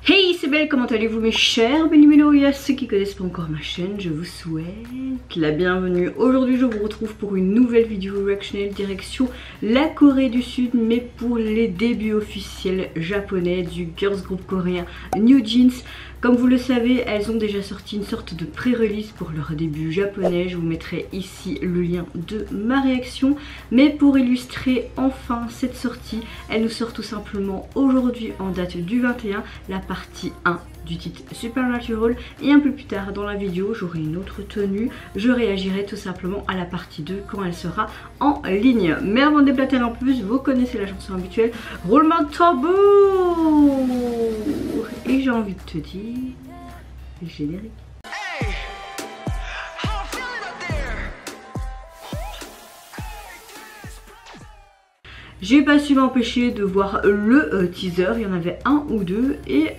Hey, c'est Belle, comment allez-vous mes chers Bellumélo? Et à ceux qui connaissent pas encore ma chaîne, je vous souhaite la bienvenue. Aujourd'hui je vous retrouve pour une nouvelle vidéo reactionnelle direction la Corée du Sud, mais pour les débuts officiels japonais du girls group coréen New Jeans. Comme vous le savez, elles ont déjà sorti une sorte de pré-release pour leur début japonais. Je vous mettrai ici le lien de ma réaction. Mais pour illustrer enfin cette sortie, elles nous sortent tout simplement aujourd'hui en date du 21 la partie 1 du titre Supernatural. Et un peu plus tard dans la vidéo, j'aurai une autre tenue. Je réagirai tout simplement à la partie 2 quand elle sera en ligne. Mais avant de déblater un peu plus, vous connaissez la chanson habituelle. Roulement de tambour! Et j'ai envie de te dire... le générique. J'ai pas su m'empêcher de voir le teaser, il y en avait un ou deux et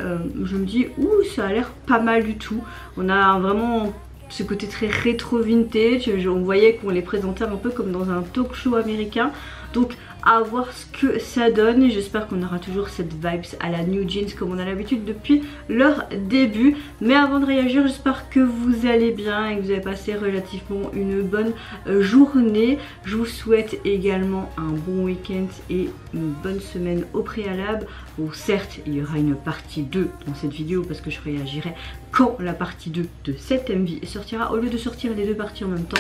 je me dis ouh, ça a l'air pas mal du tout. On a vraiment ce côté très rétro vintage, on voyait qu'on les présentait un peu comme dans un talk show américain. Donc à voir ce que ça donne, et j'espère qu'on aura toujours cette vibes à la New Jeans comme on a l'habitude depuis leur début. Mais avant de réagir, j'espère que vous allez bien et que vous avez passé relativement une bonne journée. Je vous souhaite également un bon week-end et une bonne semaine au préalable. Bon, certes il y aura une partie 2 dans cette vidéo parce que je réagirai quand la partie 2 de cette MV sortira au lieu de sortir les deux parties en même temps.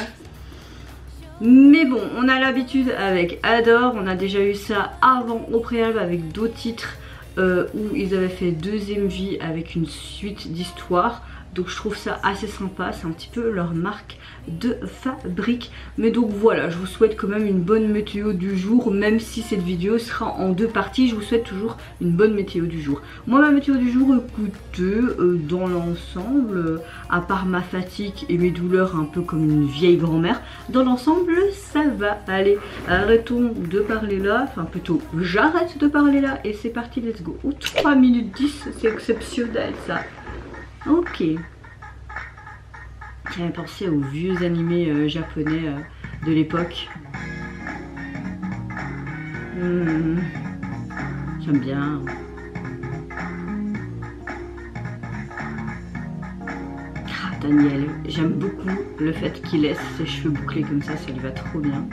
Mais bon, on a l'habitude avec Adore, on a déjà eu ça avant au préalable avec d'autres titres où ils avaient fait deux MV avec une suite d'histoires. Donc je trouve ça assez sympa, c'est un petit peu leur marque de fabrique. Mais donc voilà, je vous souhaite quand même une bonne météo du jour. Même si cette vidéo sera en deux parties, je vous souhaite toujours une bonne météo du jour. Moi ma météo du jour, écoutez, dans l'ensemble, à part ma fatigue et mes douleurs un peu comme une vieille grand-mère, dans l'ensemble ça va. Allez, arrêtons de parler là, enfin plutôt j'arrête de parler là et c'est parti, let's go. Ou 3 minutes 10, c'est exceptionnel ça. Ok. J'avais pensé aux vieux animés japonais de l'époque. J'aime bien. Ah, Daniel, j'aime beaucoup le fait qu'il laisse ses cheveux bouclés comme ça lui va trop bien.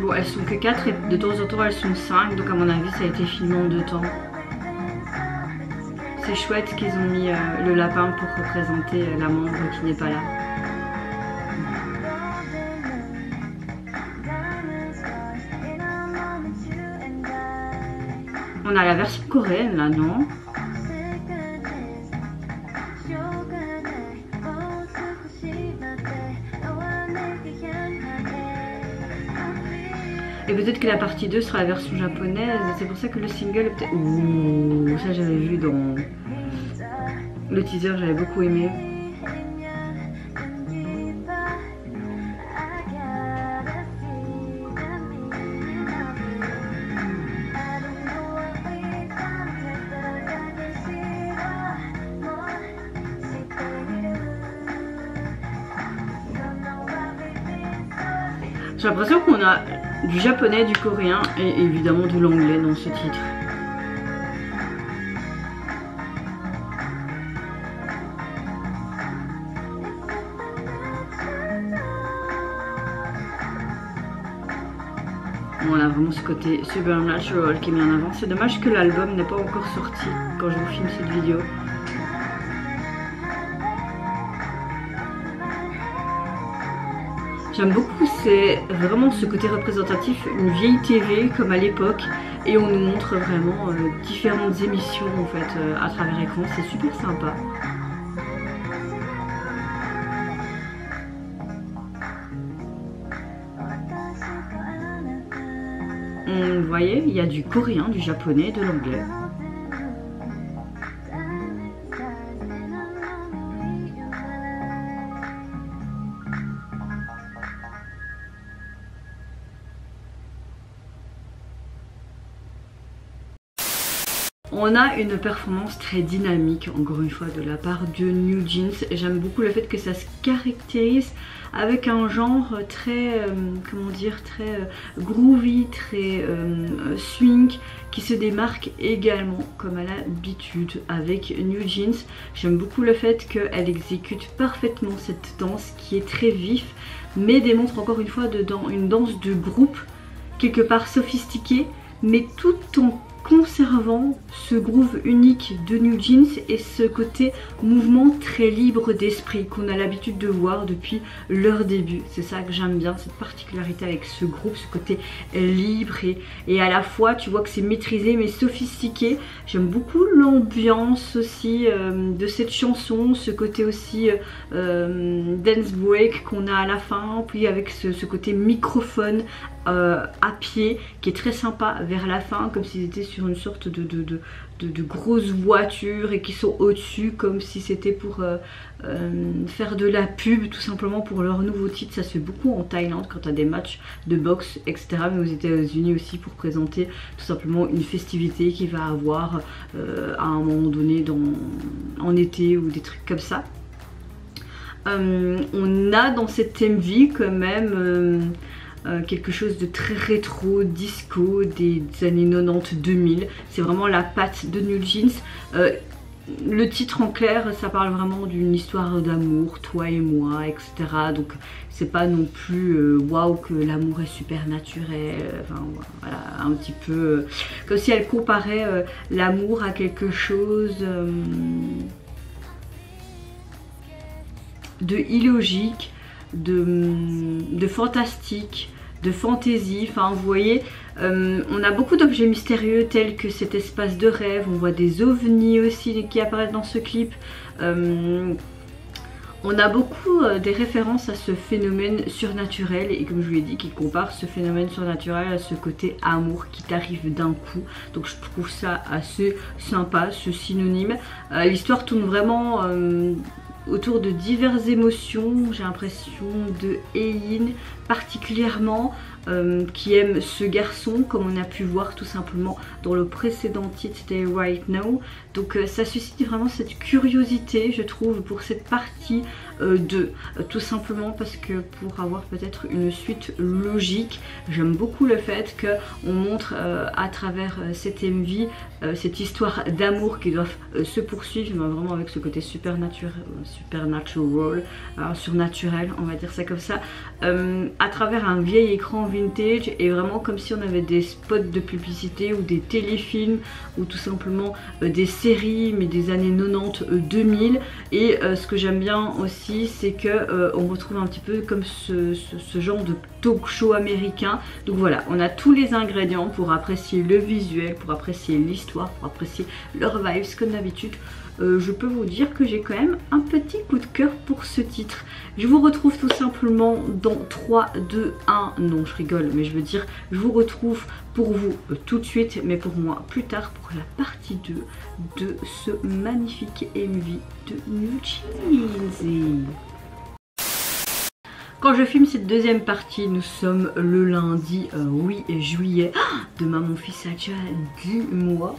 Bon, elles sont que 4 et de temps en temps elles sont 5, donc à mon avis ça a été filmé en 2 temps. C'est chouette qu'ils ont mis le lapin pour représenter la membre qui n'est pas là. On a la version coréenne là, non? Et peut-être que la partie 2 sera la version japonaise, c'est pour ça que le single est peut-être... Ouh, ça j'avais vu dans le teaser, j'avais beaucoup aimé. J'ai l'impression qu'on a du japonais, du coréen et évidemment de l'anglais dans ce titre. On a vraiment ce côté Supernatural qui est mis en avant. C'est dommage que l'album n'est pas encore sorti quand je vous filme cette vidéo. J'aime beaucoup, c'est vraiment ce côté représentatif, une vieille TV comme à l'époque, et on nous montre vraiment différentes émissions en fait à travers l'écran, c'est super sympa. Vous voyez, il y a du coréen, du japonais, de l'anglais. On a une performance très dynamique, encore une fois, de la part de New Jeans. J'aime beaucoup le fait que ça se caractérise avec un genre très, comment dire, très groovy, très swing, qui se démarque également, comme à l'habitude, avec New Jeans. J'aime beaucoup le fait qu'elle exécute parfaitement cette danse qui est très vif, mais démontre encore une fois une danse de groupe, quelque part sophistiquée, mais tout en conservant ce groove unique de New Jeans et ce côté mouvement très libre d'esprit qu'on a l'habitude de voir depuis leur début. C'est ça que j'aime bien, cette particularité avec ce groupe, ce côté libre et à la fois tu vois que c'est maîtrisé mais sophistiqué. J'aime beaucoup l'ambiance aussi de cette chanson, ce côté aussi dance break qu'on a à la fin, puis avec ce côté microphone à pied qui est très sympa vers la fin, comme s'ils étaient sur une sorte de grosses voitures et qui sont au-dessus, comme si c'était pour faire de la pub tout simplement pour leur nouveau titre. Ça se fait beaucoup en Thaïlande quand tu as des matchs de boxe etc, mais aux États-Unis aussi pour présenter tout simplement une festivité qui va avoir à un moment donné en été ou des trucs comme ça. On a dans cette MV quand même quelque chose de très rétro, disco des années 90-2000. C'est vraiment la patte de New Jeans. Le titre en clair, ça parle vraiment d'une histoire d'amour, toi et moi, etc. Donc c'est pas non plus waouh que l'amour est super naturel. Enfin voilà, un petit peu comme si elle comparait l'amour à quelque chose de illogique, de fantastique, de fantaisie. Enfin vous voyez, on a beaucoup d'objets mystérieux tels que cet espace de rêve. On voit des ovnis aussi qui apparaissent dans ce clip. On a beaucoup des références à ce phénomène surnaturel et comme je vous l'ai dit, qui compare ce phénomène surnaturel à ce côté amour qui t'arrive d'un coup. Donc je trouve ça assez sympa, ce synonyme. L'histoire tourne vraiment autour de diverses émotions. J'ai l'impression de Hein particulièrement qui aime ce garçon, comme on a pu voir tout simplement dans le précédent titre, c'était Right Now. Donc ça suscite vraiment cette curiosité, je trouve, pour cette partie 2, tout simplement parce que pour avoir peut-être une suite logique, j'aime beaucoup le fait qu'on montre à travers cette MV cette histoire d'amour qui doit se poursuivre, mais vraiment avec ce côté supernatural, surnaturel, on va dire ça comme ça, à travers un vieil écran vintage, et vraiment comme si on avait des spots de publicité ou des téléfilms ou tout simplement des séries mais des années 90-2000. Et ce que j'aime bien aussi, c'est que on retrouve un petit peu comme ce genre de talk show américain. Donc voilà, on a tous les ingrédients pour apprécier le visuel, pour apprécier l'histoire, pour apprécier leurs vibes comme d'habitude. Je peux vous dire que j'ai quand même un petit coup de cœur pour ce titre. Je vous retrouve tout simplement dans 3, 2, 1. Non, je rigole, mais je veux dire, je vous retrouve pour vous tout de suite, mais pour moi plus tard pour la partie 2 de ce magnifique MV de New Jeans. Quand je filme cette deuxième partie, nous sommes le lundi 8 juillet. Demain, mon fils a déjà 10 mois.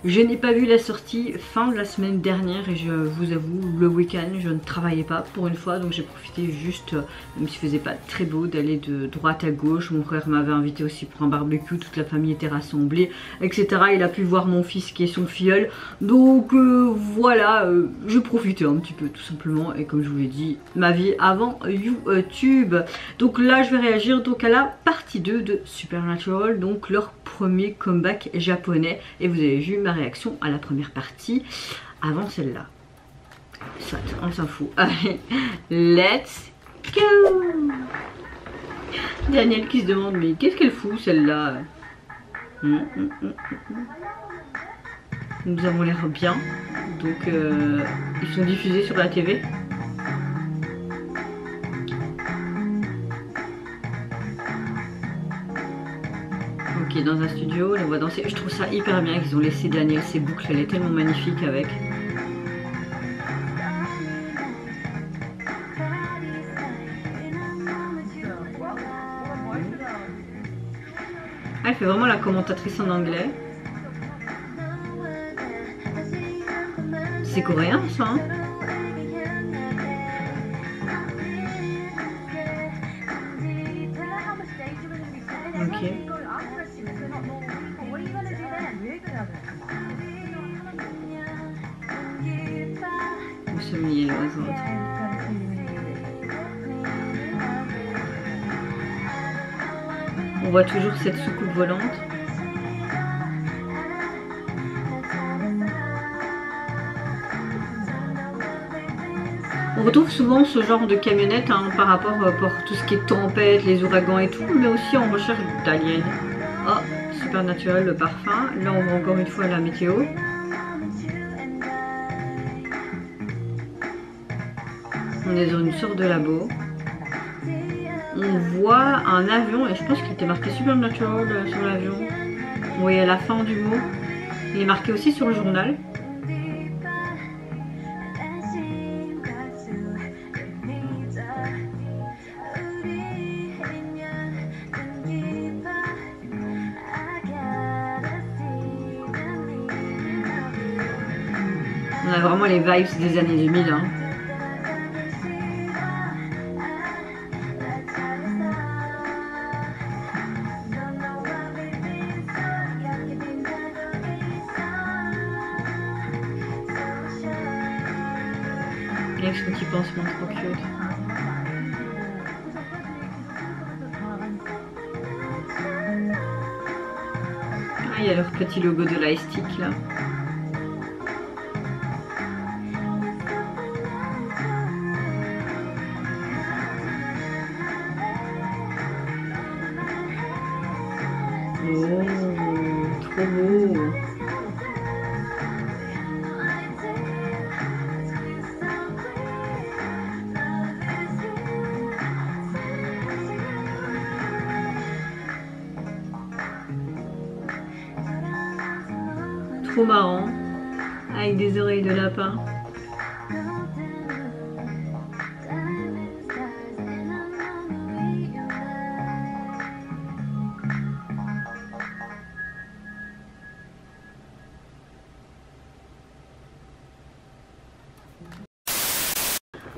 Je n'ai pas vu la sortie fin de la semaine dernière et je vous avoue, le week-end je ne travaillais pas pour une fois, donc j'ai profité juste, même s'il faisait pas très beau, d'aller de droite à gauche. Mon frère m'avait invité aussi pour un barbecue, toute la famille était rassemblée, etc. Il a pu voir mon fils qui est son filleul, donc voilà, je profitais un petit peu tout simplement, et comme je vous l'ai dit, ma vie avant YouTube. Donc là je vais réagir donc à la partie 2 de Supernatural, donc leur premier comeback japonais, et vous avez vu ma réaction à la première partie avant celle-là. Ça, on s'en fout. Allez, let's go. Daniel qui se demande mais qu'est-ce qu'elle fout celle-là. Nous avons l'air bien. Donc ils sont diffusés sur la TV. Ok. dans un studio, on les voit danser. Je trouve ça hyper bien qu'ils ont laissé Daniel ses boucles, elle est tellement magnifique avec. Elle fait vraiment la commentatrice en anglais. C'est coréen ça hein? Ok. Nous sommes liés les autres. On voit toujours cette soucoupe volante. On retrouve souvent ce genre de camionnette hein, par rapport pour tout ce qui est tempête, les ouragans et tout, mais aussi en recherche d'aliens. Oh, Supernatural, le parfum. Là, on voit encore une fois la météo. On est dans une sorte de labo. On voit un avion, et je pense qu'il était marqué Supernatural sur l'avion. Vous voyez à la fin du mot. Il est marqué aussi sur le journal. On a vraiment les vibes des années 2000. Hein. Avec ce petit pansement trop cute. Ah, il y a leur petit logo de Lightstick là. Oh, trop beau. Trop marrant, avec des oreilles de lapin.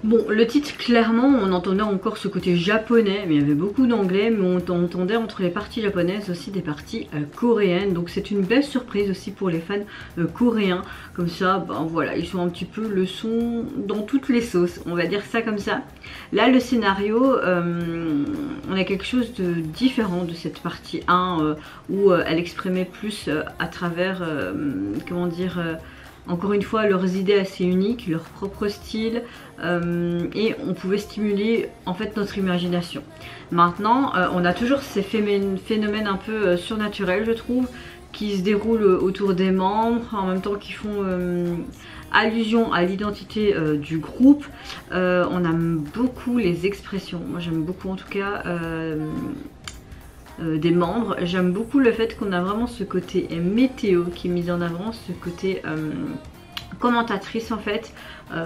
Bon, le titre, clairement, on entendait encore ce côté japonais, mais il y avait beaucoup d'anglais, mais on entendait entre les parties japonaises aussi des parties coréennes. Donc c'est une belle surprise aussi pour les fans coréens. Comme ça, ben voilà, ils sont un petit peu le son dans toutes les sauces, on va dire ça comme ça. Là, le scénario, on a quelque chose de différent de cette partie 1, où elle exprimait plus à travers, comment dire... encore une fois, leurs idées assez uniques, leur propre style, et on pouvait stimuler en fait notre imagination. Maintenant, on a toujours ces phénomènes un peu surnaturels, je trouve, qui se déroulent autour des membres, en même temps qui font allusion à l'identité du groupe. On aime beaucoup les expressions, moi j'aime beaucoup en tout cas des membres. J'aime beaucoup le fait qu'on a vraiment ce côté météo qui est mis en avant, ce côté commentatrice en fait.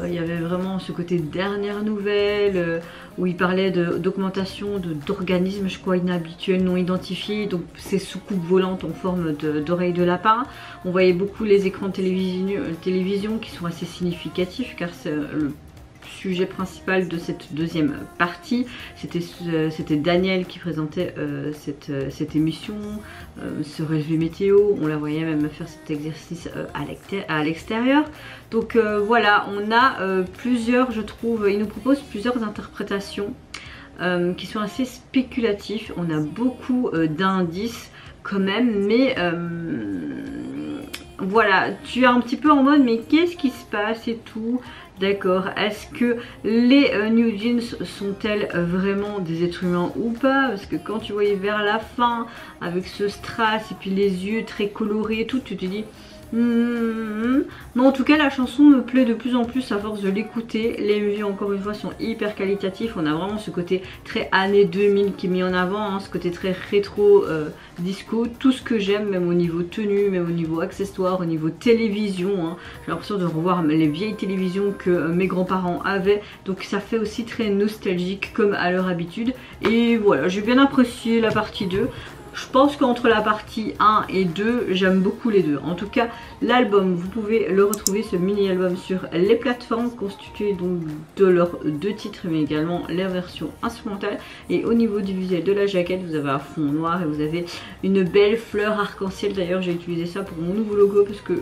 Il y avait vraiment ce côté dernière nouvelle où il parlait d'augmentation d'organismes, je crois, inhabituels, non identifiés, donc ces soucoupes volantes en forme d'oreilles de lapin. On voyait beaucoup les écrans de télévision qui sont assez significatifs car c'est le sujet principal de cette deuxième partie. C'était Daniel qui présentait cette émission, ce relevé météo. On la voyait même faire cet exercice à l'extérieur. Donc voilà, on a plusieurs, je trouve, il nous propose plusieurs interprétations qui sont assez spéculatifs. On a beaucoup d'indices quand même, mais voilà, tu es un petit peu en mode mais qu'est-ce qui se passe et tout. D'accord, est-ce que les New Jeans sont-elles vraiment des êtres humains ou pas? Parce que quand tu voyais vers la fin avec ce strass et puis les yeux très colorés et tout, tu te dis Mais en tout cas la chanson me plaît de plus en plus à force de l'écouter. Les MV encore une fois sont hyper qualitatifs. On a vraiment ce côté très années 2000 qui est mis en avant, hein, ce côté très rétro disco. Tout ce que j'aime, même au niveau tenue, même au niveau accessoires, au niveau télévision, hein. J'ai l'impression de revoir les vieilles télévisions que mes grands-parents avaient. Donc ça fait aussi très nostalgique comme à leur habitude. Et voilà, j'ai bien apprécié la partie 2. Je pense qu'entre la partie 1 et 2, j'aime beaucoup les deux. En tout cas, l'album, vous pouvez le retrouver, ce mini-album, sur les plateformes, constitué donc de leurs 2 titres, mais également les versions instrumentales. Et au niveau du visuel de la jaquette, vous avez un fond noir et vous avez une belle fleur arc-en-ciel. D'ailleurs, j'ai utilisé ça pour mon nouveau logo parce que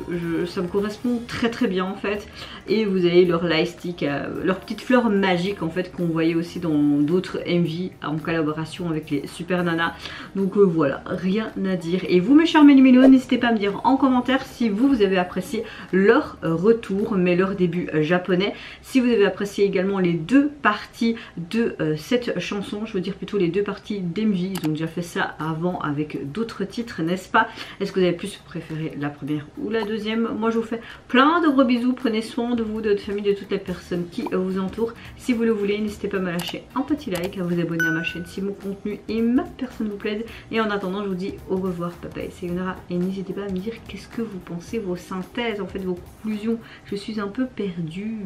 ça me correspond très bien en fait. Et vous avez leur lightstick, leur petite fleur magique en fait, qu'on voyait aussi dans d'autres MV en collaboration avec les Super Nana. Donc voilà, rien à dire. Et vous mes chers méli-mélos, n'hésitez pas à me dire en commentaire si vous avez apprécié leur retour, mais leur début japonais. Si vous avez apprécié également les 2 parties de cette chanson, je veux dire plutôt les 2 parties d'MV. Ils ont déjà fait ça avant avec d'autres titres, n'est-ce pas? Est-ce que vous avez plus préféré la première ou la deuxième? Moi je vous fais plein de gros bisous, prenez soin de vous, de votre famille, de toutes les personnes qui vous entourent. Si vous le voulez, n'hésitez pas à me lâcher un petit like, à vous abonner à ma chaîne si mon contenu et ma personne vous plaisent. Et en attendant, je vous dis au revoir, papa et Sayonara. Et n'hésitez pas à me dire qu'est-ce que vous pensez, vos synthèses, en fait vos conclusions. Je suis un peu perdue.